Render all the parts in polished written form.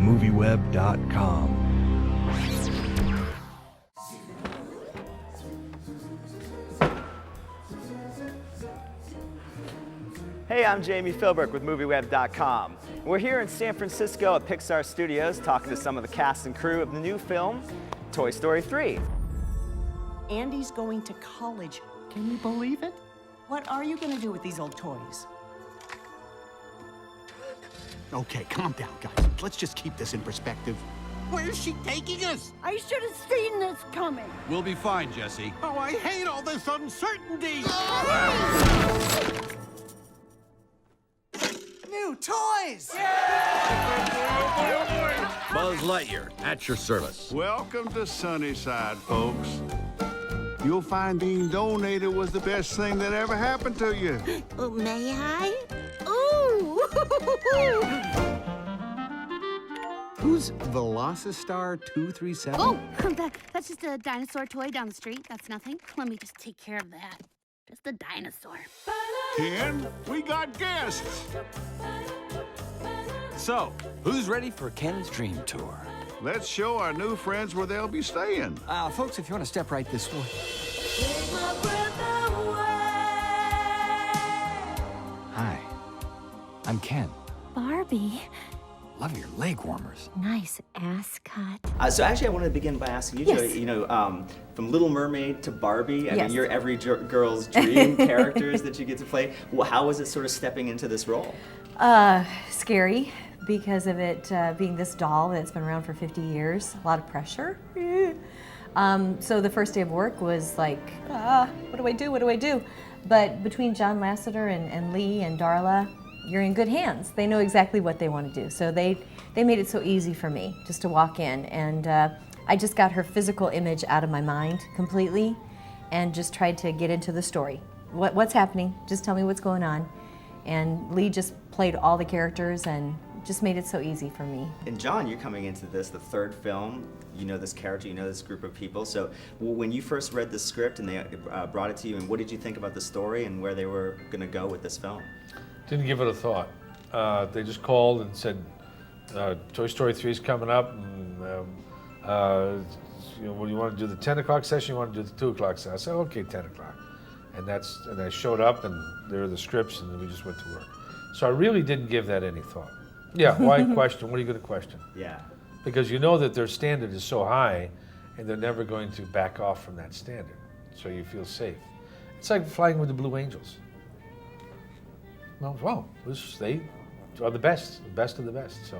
MovieWeb.com. Hey, I'm Jamie Philbrook with MovieWeb.com. We're here in San Francisco at Pixar Studios talking to some of the cast and crew of the new film, Toy Story 3. Andy's going to college. Can you believe it? What are you going to do with these old toys? Okay, calm down, guys. Let's just keep this in perspective. Where's she taking us? I should have seen this coming. We'll be fine, Jesse. Oh, I hate all this uncertainty! New toys! Buzz Lightyear, at your service. Welcome to Sunnyside, folks. You'll find being donated was the best thing that ever happened to you. Oh, may I? Ooh! Who's Velocistar 237? Oh, that's just a dinosaur toy down the street. That's nothing. Let me just take care of that. Just a dinosaur. Ken, we got guests. So, who's ready for Ken's dream tour? Let's show our new friends where they'll be staying. Folks, if you want to step right this way. Hi, I'm Ken. Barbie. Love your leg warmers. Nice ass cut. So actually, I wanted to begin by asking you, Yes. Jodi, you know, from Little Mermaid to Barbie, I Yes. mean, you're every girl's dream characters that you get to play. Well, how was it sort of stepping into this role? Scary because of it being this doll that's been around for 50 years. A lot of pressure. So the first day of work was like, what do I do? What do I do? But between John Lasseter and Lee and Darla, you're in good hands. They know exactly what they want to do. So they made it so easy for me just to walk in. And I just got her physical image out of my mind completely and just tried to get into the story. What's happening? Just tell me what's going on. And Lee just played all the characters and just made it so easy for me. And John, you're coming into this, the third film. You know this character, you know this group of people. So when you first read the script and they brought it to you, and what did you think about the story and where they were going to go with this film? Didn't give it a thought. They just called and said, Toy Story 3 is coming up, and you know, what do you want to do, the 10 o'clock session, you want to do the 2 o'clock session? I said, okay, 10 o'clock. And I showed up, and there were the scripts, and then we just went to work. So I really didn't give that any thought. Yeah, why question? What are you going to question? Yeah. Because you know that their standard is so high, and they're never going to back off from that standard. So you feel safe. It's like flying with the Blue Angels. Well, they are the best of the best, so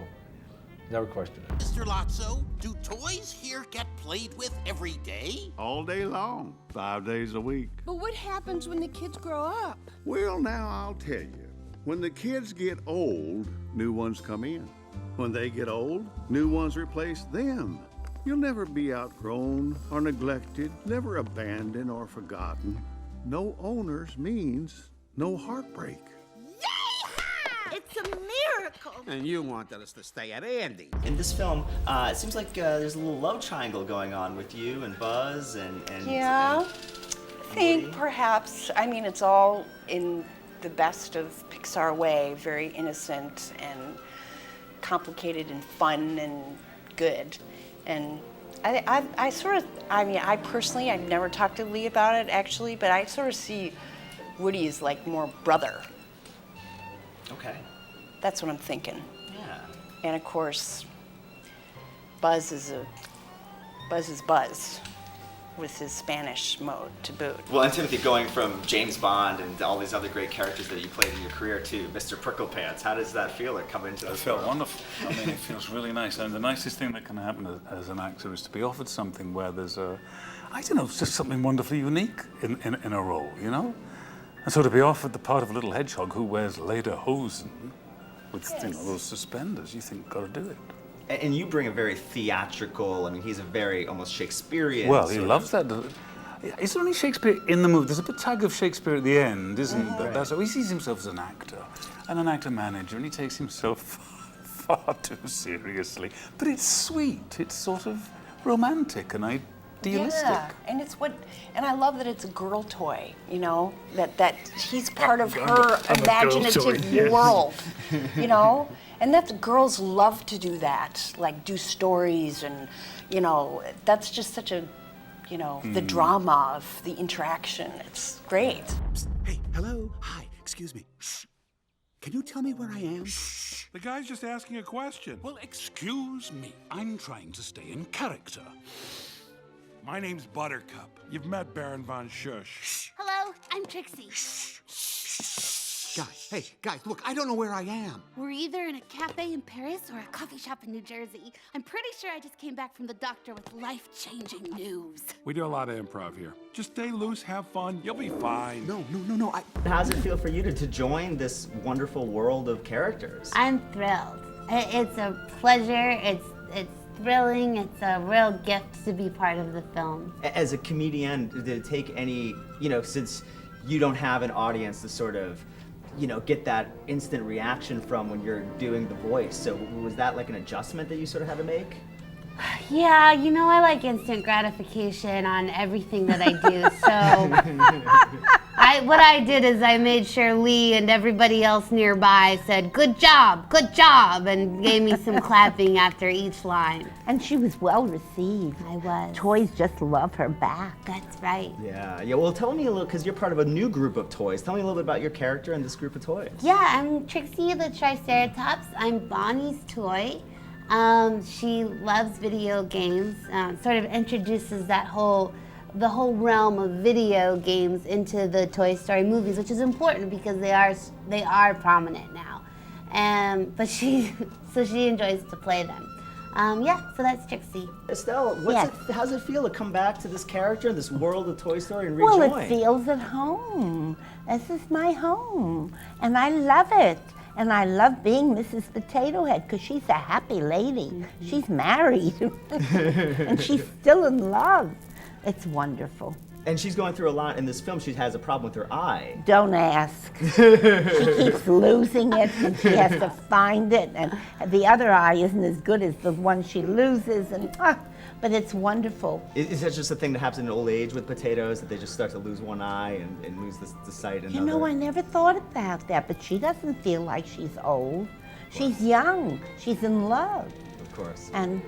never question it. Mr. Lotso, do toys here get played with every day? All day long, 5 days a week. But what happens when the kids grow up? Well, now I'll tell you. When the kids get old, new ones come in. When they get old, new ones replace them. You'll never be outgrown or neglected, never abandoned or forgotten. No owners means no heartbreak. It's a miracle. And you wanted us to stay at Andy. In this film, it seems like there's a little love triangle going on with you and Buzz and Yeah, and I think Woody. perhaps. I mean, it's all in the best of Pixar way, very innocent and complicated and fun and good. And I personally, I've never talked to Lee about it actually, but I sort of see Woody as like more brother. Okay. That's what I'm thinking. Yeah. And of course, Buzz is Buzz with his Spanish mode to boot. Well, and Timothy, going from James Bond and all these other great characters that you played in your career to Mr. Pricklepants, how does that feel to come into this? It felt world? wonderful. I mean, it feels really nice. And the nicest thing that can happen as an actor is to be offered something where there's it's just something wonderfully unique in a role, you know? And so to be offered the part of a little hedgehog who wears lederhosen with those suspenders, you think, gotta do it. And you bring a very theatrical, I mean, he's a very almost Shakespearean. Well, he loves that. It's only Shakespeare in the movie. There's a bit tag of Shakespeare at the end, isn't there? That's how he sees himself as an actor and an actor manager, and he takes himself far too seriously. But it's sweet. It's sort of romantic, and I idealistic. Yeah, and I love that it's a girl toy, you know, that he's part of her imaginative world, you know, and that girls love to do that, like do stories and, you know, that's just such a, you know, the drama of the interaction. It's great. Hey, hello, hi, excuse me. Shh. Can you tell me where I am? Shh. The guy's just asking a question. Well, excuse me. I'm trying to stay in character. My name's Buttercup. You've met Baron von Schuss. Hello, I'm Trixie. Guys, look, I don't know where I am. We're either in a cafe in Paris or a coffee shop in New Jersey. I'm pretty sure I just came back from the doctor with life-changing news. We do a lot of improv here. Just stay loose, have fun, you'll be fine. No. How does it feel for you to join this wonderful world of characters? I'm thrilled. It's a pleasure. It's thrilling. It's a real gift to be part of the film. As a comedian, did it take any, you know, since you don't have an audience to sort of, you know, get that instant reaction from when you're doing the voice. So was that like an adjustment that you sort of had to make? Yeah, you know, I like instant gratification on everything that I do. So what I did is I made sure Lee and everybody else nearby said, good job, and gave me some clapping after each line. And she was well received. I was. Toys just love her back. That's right. Yeah. Well, tell me a little, because you're part of a new group of toys. Tell me a little bit about your character and this group of toys. Yeah, I'm Trixie the Triceratops. I'm Bonnie's toy. She loves video games. Sort of introduces the whole realm of video games into the Toy Story movies, which is important because they are prominent now. But she enjoys to play them. So that's Trixie. Estelle, how does it feel to come back to this character, this world of Toy Story, and Well, rejoin? it feels at home. This is my home, and I love it. And I love being Mrs. Potato Head because she's a happy lady. Mm-hmm. She's married, and she's still in love. It's wonderful. And she's going through a lot in this film. She has a problem with her eye. Don't ask. She keeps losing it, and she has to find it. And the other eye isn't as good as the one she loses. But it's wonderful. Is that just a thing that happens in old age with potatoes, that they just start to lose one eye and lose the sight? You know, I never thought about that, but she doesn't feel like she's old. She's young. She's in love. Of course. And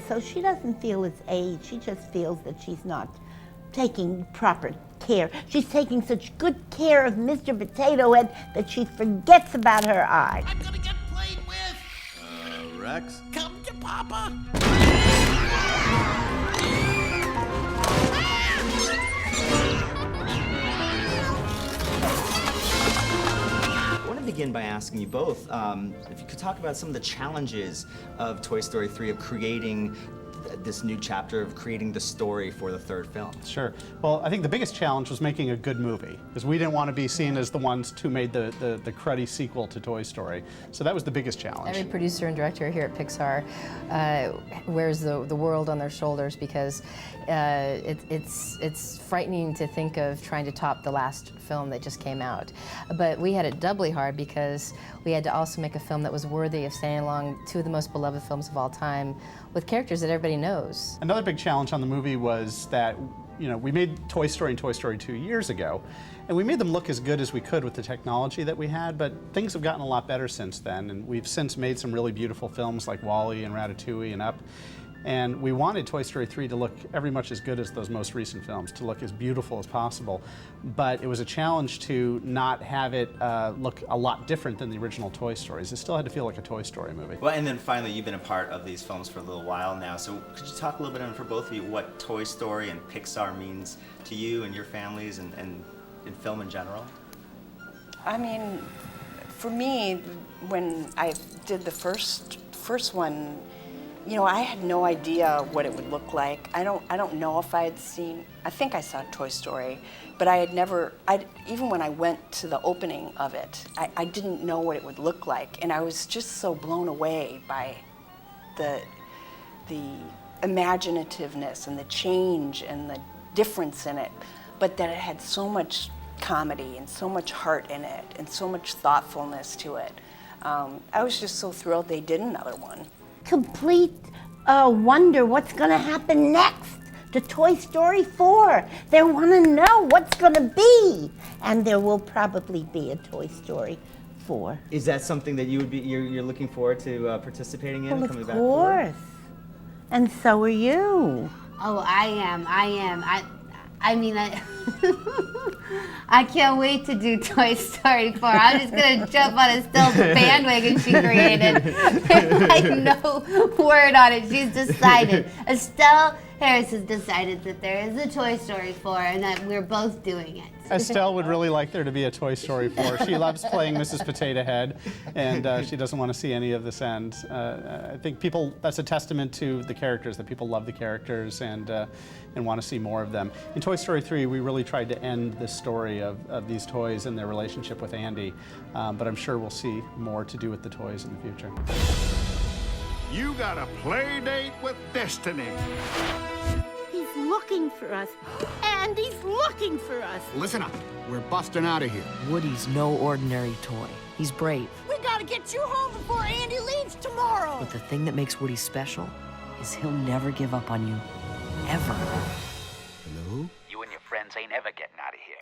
so she doesn't feel it's age. She just feels that she's not taking proper care. She's taking such good care of Mr. Potato Head that she forgets about her eye. I'm gonna get played with. Rex? Come to Papa. I want to begin by asking you both if you could talk about some of the challenges of Toy Story 3, of creating this new chapter, of creating the story for the third film. Sure. Well, I think the biggest challenge was making a good movie, because we didn't want to be seen as the ones who made the cruddy sequel to Toy Story. So that was the biggest challenge. Every producer and director here at Pixar wears the world on their shoulders, because it's frightening to think of trying to top the last film that just came out. But we had it doubly hard because we had to also make a film that was worthy of staying along two of the most beloved films of all time, with characters that everybody knows. Another big challenge on the movie was that, you know, we made Toy Story and Toy Story 2 years ago, and we made them look as good as we could with the technology that we had, but things have gotten a lot better since then, and we've since made some really beautiful films like WALL-E and Ratatouille and Up. And we wanted Toy Story 3 to look every much as good as those most recent films, to look as beautiful as possible. But it was a challenge to not have it look a lot different than the original Toy Stories. It still had to feel like a Toy Story movie. Well, and then finally, you've been a part of these films for a little while now, so could you talk a little bit, for both of you, what Toy Story and Pixar means to you and your families and in film in general? I mean, for me, when I did the first one, you know, I had no idea what it would look like. I don't know if I had seen, I think I saw Toy Story, but I had never, even when I went to the opening of it, I didn't know what it would look like. And I was just so blown away by the imaginativeness and the change and the difference in it, but that it had so much comedy and so much heart in it and so much thoughtfulness to it. I was just so thrilled they did another one. Complete wonder what's going to happen next. to Toy Story 4. They want to know what's going to be. And there will probably be a Toy Story 4. Is that something that you're looking forward to participating in? Well, coming of back for? course. And so are you. Oh, I am. I mean, I can't wait to do Toy Story 4. I'm just gonna jump on Estelle's bandwagon she created. Like, no word on it. She's decided. Estelle Harris has decided that there is a Toy Story 4 and that we're both doing it. Estelle would really like there to be a Toy Story 4. She loves playing Mrs. Potato Head, and she doesn't want to see any of this end. I think that's a testament to the characters, that people love the characters and want to see more of them. In Toy Story 3, we really tried to end the story of these toys and their relationship with Andy, but I'm sure we'll see more to do with the toys in the future. You got a play date with destiny. He's looking for us. Andy's looking for us. Listen up. We're busting out of here. Woody's no ordinary toy. He's brave. We gotta get you home before Andy leaves tomorrow. But the thing that makes Woody special is he'll never give up on you. Ever. Hello? You and your friends ain't ever getting out of here.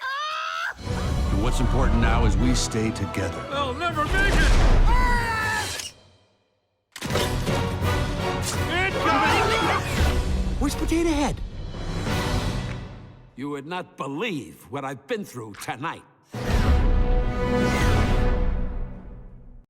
And what's important now is we stay together. They'll never make it! Where's Potato Head? You would not believe what I've been through tonight.